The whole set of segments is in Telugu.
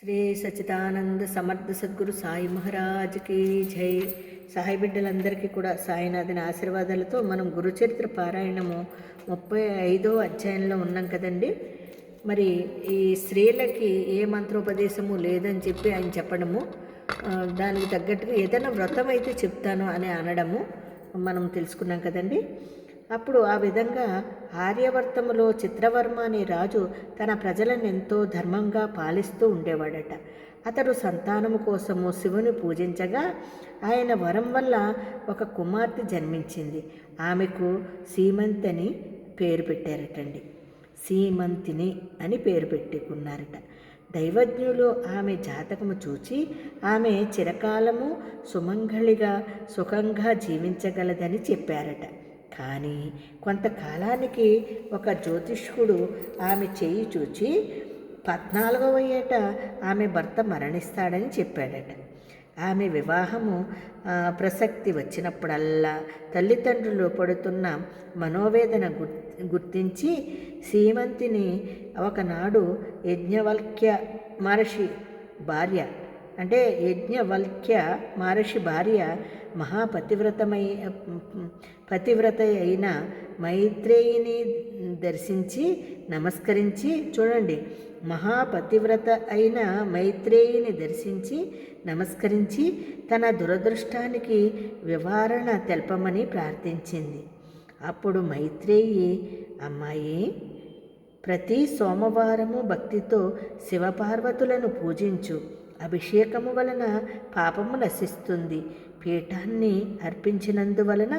శ్రీ సచ్చిదానంద సమర్థ సద్గురు సాయి మహారాజ్కి జై. సాయి బిడ్డలందరికీ కూడా సాయినాథుని ఆశీర్వాదాలతో మనం గురుచరిత్ర పారాయణము 35వ అధ్యాయంలో ఉన్నాం కదండి. మరి ఈ స్త్రీలకి ఏ మంత్రోపదేశము లేదని చెప్పి ఆయన చెప్పడము, దానికి తగ్గట్టుగా ఏదైనా వ్రతం అయితే చెప్తాను అని అనడము మనం తెలుసుకున్నాం కదండి. అప్పుడు ఆ విధంగా ఆర్యవర్తములో చిత్రవర్మ అనే రాజు తన ప్రజలను ఎంతో ధర్మంగా పాలిస్తూ ఉండేవాడట. అతడు సంతానము కోసము శివుని పూజించగా ఆయన వరం వల్ల ఒక కుమార్తె జన్మించింది. ఆమెకు సీమంతిని పేరు పెట్టారటండి. సీమంతిని అని పేరు పెట్టుకున్నారట. దైవజ్ఞులు ఆమె జాతకము చూచి ఆమె చిరకాలము సుమంగళిగా సుఖంగా జీవించగలదని చెప్పారట. కానీ కొంతకాలానికి ఒక జ్యోతిష్కుడు ఆమె చేయి చూచి 14వ ఏట ఆమె భర్త మరణిస్తాడని చెప్పాడట. ఆమె వివాహము ప్రసక్తి వచ్చినప్పుడల్లా తల్లిదండ్రులు పడుతున్న మనోవేదన గుర్తించి సీమంతిని ఒకనాడు యజ్ఞవల్క్య మహర్షి భార్య పతివ్రత అయిన మైత్రేయిని దర్శించి నమస్కరించి, చూడండి, మహాపతివ్రత అయిన మైత్రేయిని దర్శించి నమస్కరించి తన దురదృష్టానికి వివరణ తెలపమని ప్రార్థించింది. అప్పుడు మైత్రేయి, అమ్మాయి, ప్రతి సోమవారము భక్తితో శివపార్వతులను పూజించు. అభిషేకము వలన పాపము నశిస్తుంది. పీఠాన్ని అర్పించినందువలన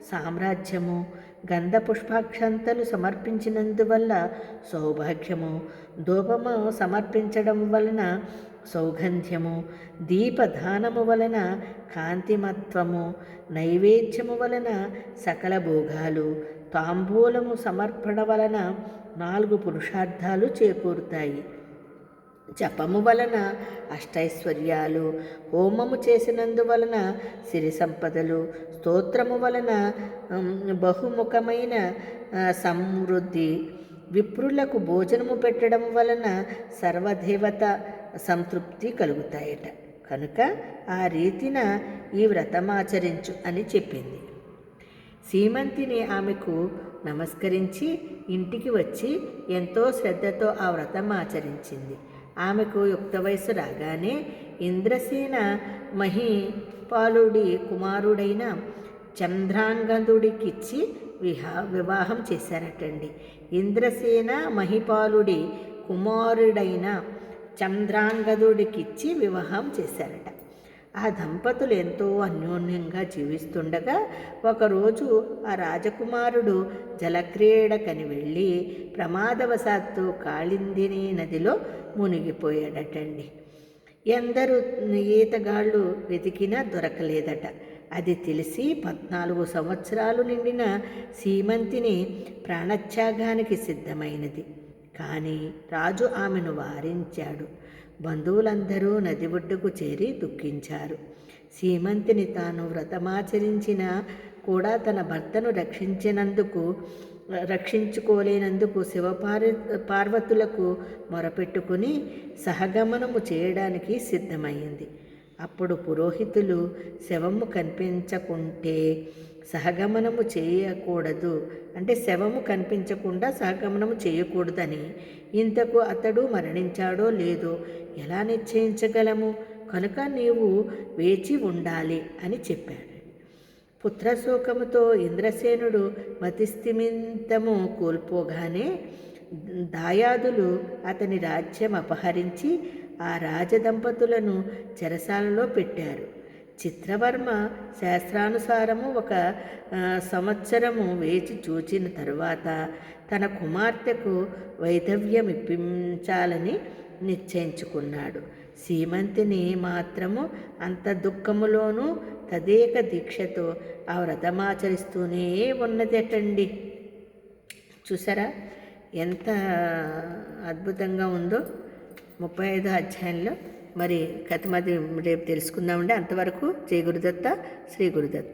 సామ్రాజ్యము, గంధ పుష్పాక్షంతలు సమర్పించినందువల్ల సౌభాగ్యము, ధూపము సమర్పించడం వలన సౌగంధ్యము, దీపదానము వలన కాంతిమత్వము, నైవేద్యము వలన సకల భోగాలు, తాంబూలము సమర్పణ వలన 4 పురుషార్థాలు చేకూరుతాయి. జపము వలన అష్టైశ్వర్యాలు, హోమము చేసినందువలన సిరి సంపదలు, స్తోత్రము వలన బహుముఖమైన సమృద్ధి, విప్రులకు భోజనము పెట్టడం వలన సర్వదేవత సంతృప్తి కలుగుతాయట. కనుక ఆ రీతిన ఈ వ్రతమాచరించు అని చెప్పింది. సీమంతిని ఆమెకు నమస్కరించి ఇంటికి వచ్చి ఎంతో శ్రద్ధతో ఆ వ్రతం ఆచరించింది. ఆమెకు యుక్త వయసు రాగానే ఇంద్రసేన మహిపాలుడి కుమారుడైన చంద్రాంగదుడికిచ్చి వివాహం చేశారటండి. ఇంద్రసేన మహిపాలుడి కుమారుడైన చంద్రాంగదుడికిచ్చి వివాహం చేశారట. ఆ దంపతులు ఎంతో అన్యోన్యంగా జీవిస్తుండగా ఒకరోజు ఆ రాజకుమారుడు జలక్రీడకని వెళ్ళి ప్రమాదవశాత్తు కాళిందిని నదిలో మునిగిపోయాడటండి. ఎందరూ ఈతగాళ్ళు వెతికినా దొరకలేదట. అది తెలిసి 14 సంవత్సరాలు నిండిన సీమంతిని ప్రాణత్యాగానికి సిద్ధమైనది. కానీ రాజు ఆమెను వారించాడు. బంధువులందరూ నది ఒడ్డుకు చేరి దుఃఖించారు. సీమంతిని తాను వ్రతమాచరించిన కూడా తన భర్తను రక్షించుకోలేనందుకు పార్వతులకు మొరపెట్టుకుని సహగమనము చేయడానికి సిద్ధమైంది. అప్పుడు పురోహితులు శవము కనిపించకుంటే సహగమనము చేయకూడదు, శవము కనిపించకుండా సహగమనము చేయకూడదని, ఇంతకు అతడు మరణించాడో లేదో ఎలా నిశ్చయించగలము, కనుక నీవు వేచి ఉండాలి అని చెప్పాడు. పుత్రశోకముతో ఇంద్రసేనుడు మతిస్థిమితము కోల్పోగానే దాయాదులు అతని రాజ్యం అపహరించి ఆ రాజదంపతులను చెరసాలలో పెట్టారు. చిత్రవర్మ శాస్త్రానుసారము 1 సంవత్సరము వేచి చూచిన తరువాత తన కుమార్తెకు వైధవ్యం ఇప్పించాలని నిశ్చయించుకున్నాడు. సీమంతిని మాత్రము అంత దుఃఖములోనూ తదేక దీక్షతో ఆ వ్రతమాచరిస్తూనే ఉన్నదటండి. చూసారా ఎంత అద్భుతంగా ఉందో 35వ అధ్యాయంలో. మరి కథ రేపు తెలుసుకుందామండి. అంతవరకు జై గురుదత్త, శ్రీ గురుదత్త.